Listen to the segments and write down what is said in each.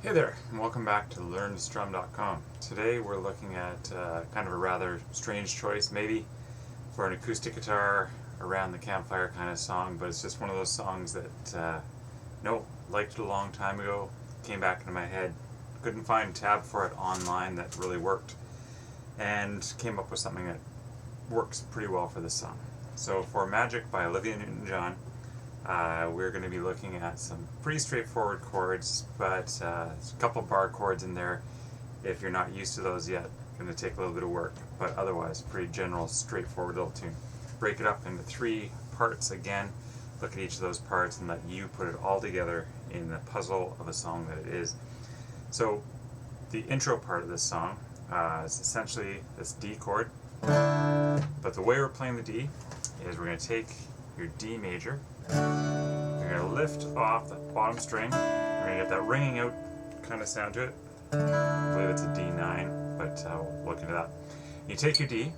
Hey there, and welcome back to LearnToStrum.com. Today we're looking at kind of a rather strange choice, maybe, for an acoustic guitar around the campfire kind of song, but it's just one of those songs that, liked it a long time ago, came back into my head, couldn't find a tab for it online that really worked, and came up with something that works pretty well for this song. So for Magic by Olivia Newton-John, we're going to be looking at some pretty straightforward chords, but there's a couple bar chords in there. If you're not used to those yet, going to take a little bit of work, but otherwise pretty general, straightforward little tune. Break it up into 3 parts again, look at each of those parts and let you put it all together in the puzzle of a song that it is. So the intro part of this song is essentially this D chord, but the way we're playing the D is we're going to take your D major, you're going to lift off the bottom string, we're going to get that ringing out kind of sound to it. I believe it's a D9, but we'll look into that. You take your D,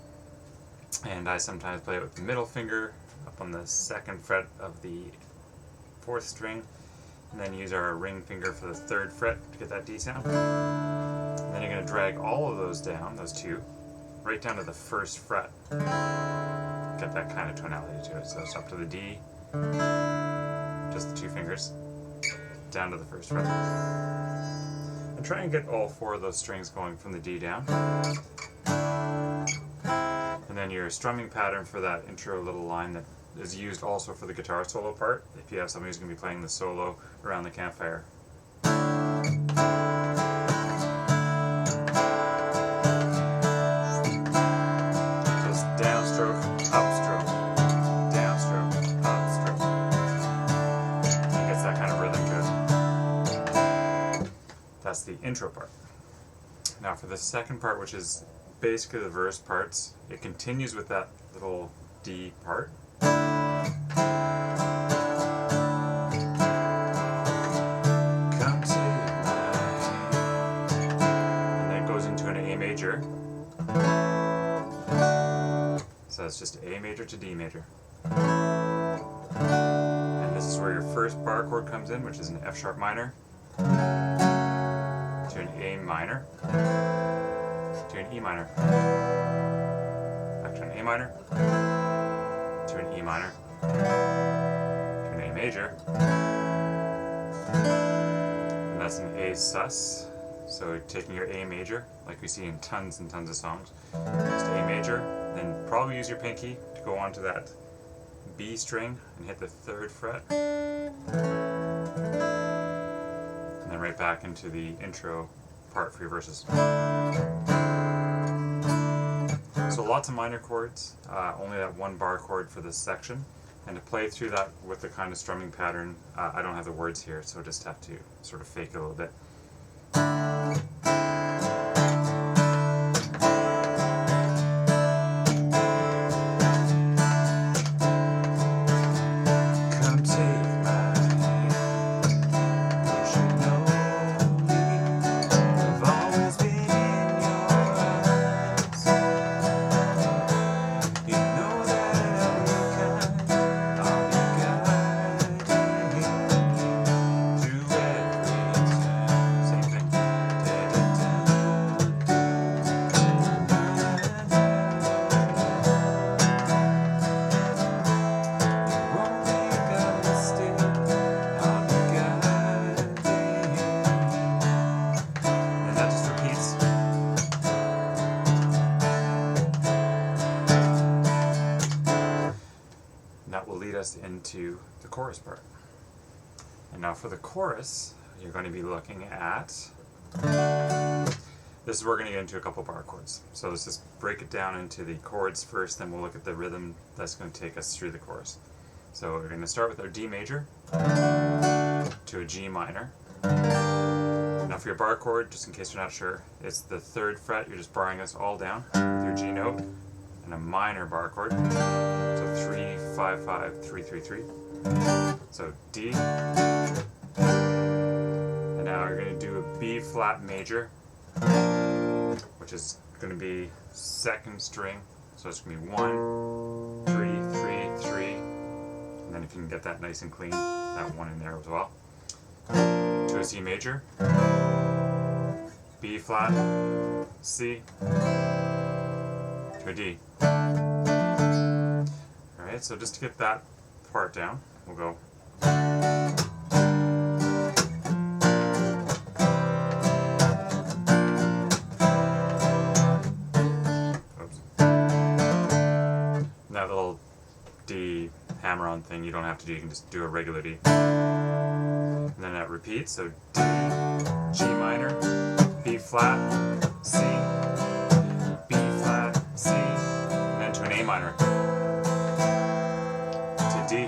and I sometimes play it with the middle finger up on the 2nd fret of the 4th string, and then use our ring finger for the 3rd fret to get that D sound. And then you're going to drag all of those down, those 2, right down to the 1st fret. Get that kind of tonality to it. So it's up to the D, just the 2 fingers, down to the 1st fret. And try and get all 4 of those strings going from the D down. And then your strumming pattern for that intro little line that is used also for the guitar solo part, if you have somebody who's going to be playing the solo around the campfire. That's the intro part. Now for the second part, which is basically the verse parts, it continues with that little D part. Come to life. And then it goes into an A major. So it's just A major to D major. And this is where your first bar chord comes in, which is an F sharp minor, to an A minor, to an E minor, back to an A minor, to an E minor, to an A major, and that's an A sus. So taking your A major, like we see in tons and tons of songs, just A major, then probably use your pinky to go onto that B string and hit the 3rd fret. And then right back into the intro part for your verses. So lots of minor chords, only that 1 bar chord for this section. And to play through that with the kind of strumming pattern, I don't have the words here, so just have to sort of fake it a little bit. That will lead us into the chorus part. And now for the chorus, you're going to be looking at, this is where we're going to get into a couple bar chords. So let's just break it down into the chords first, then we'll look at the rhythm that's going to take us through the chorus. So we're going to start with our D major to a G minor. Now for your bar chord, just in case you're not sure, it's the 3rd fret. You're just barring this all down with your G note and a minor bar chord. So 3, 5, 5, 3, 3, 3. So D. And now you're going to do a B flat major, which is going to be 2nd string. So it's going to be 1, 3, 3, 3. And then if you can get that nice and clean, that 1 in there as well. To a C major. B flat, C, to a D. Alright, so just to get that part down, we'll go. Oops. That little D hammer-on thing you don't have to do, you can just do a regular D. And then that repeats, so D, G minor, B flat, C, B flat, C, and then to an A minor, to D,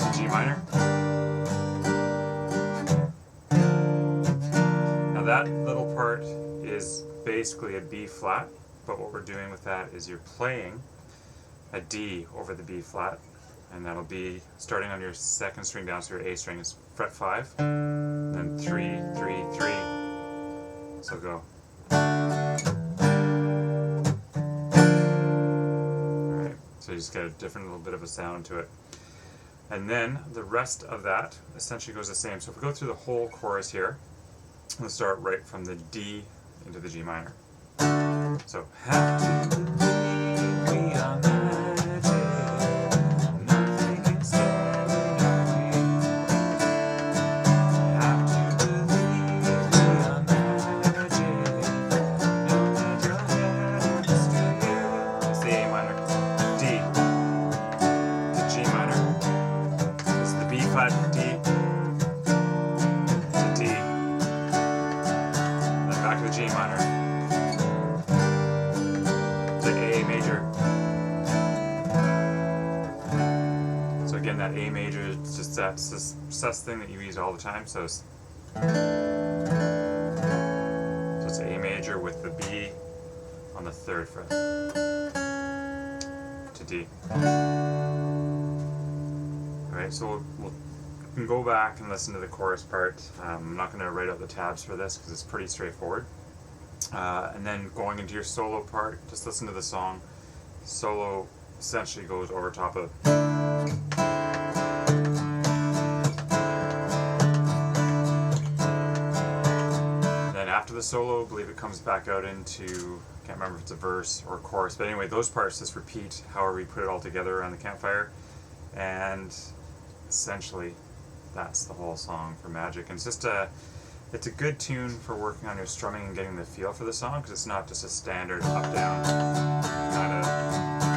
to G minor. Now that little part is basically a B flat, but what we're doing with that is you're playing a D over the B flat, and that'll be starting on your second string down, so your A string is fret 5, then 3, 3, 3, so go. Alright, so you just get a different little bit of a sound to it. And then the rest of that essentially goes the same. So if we go through the whole chorus here, we'll start right from the D into the G minor. So, have to believe we are magic, nothing can stand in our way. Have to believe we are magic, don't let your head astray. That's the A minor, D, to G minor. This is the B flat, D, to D. Then back to the G minor. So again, that A major is just that sus thing that you use all the time. So it's A major with the B on the 3rd fret to D. Alright, so we can go back and listen to the chorus part. I'm not going to write out the tabs for this because it's pretty straightforward. And then going into your solo part, just listen to the song. Solo essentially goes over top of. Then after the solo, I believe it comes back out into, I can't remember if it's a verse or a chorus, but anyway, those parts just repeat however we put it all together around the campfire. And essentially, that's the whole song for Magic. And it's just it's a good tune for working on your strumming and getting the feel for the song, because it's not just a standard up-down kind of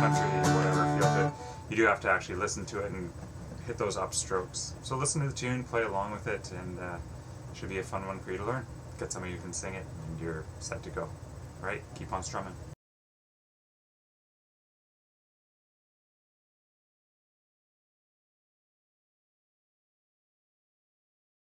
country whatever feel to it. You do have to actually listen to it and hit those up strokes. So listen to the tune, play along with it, and it should be a fun one for you to learn. Get somebody who can sing it, and you're set to go. Alright, keep on strumming.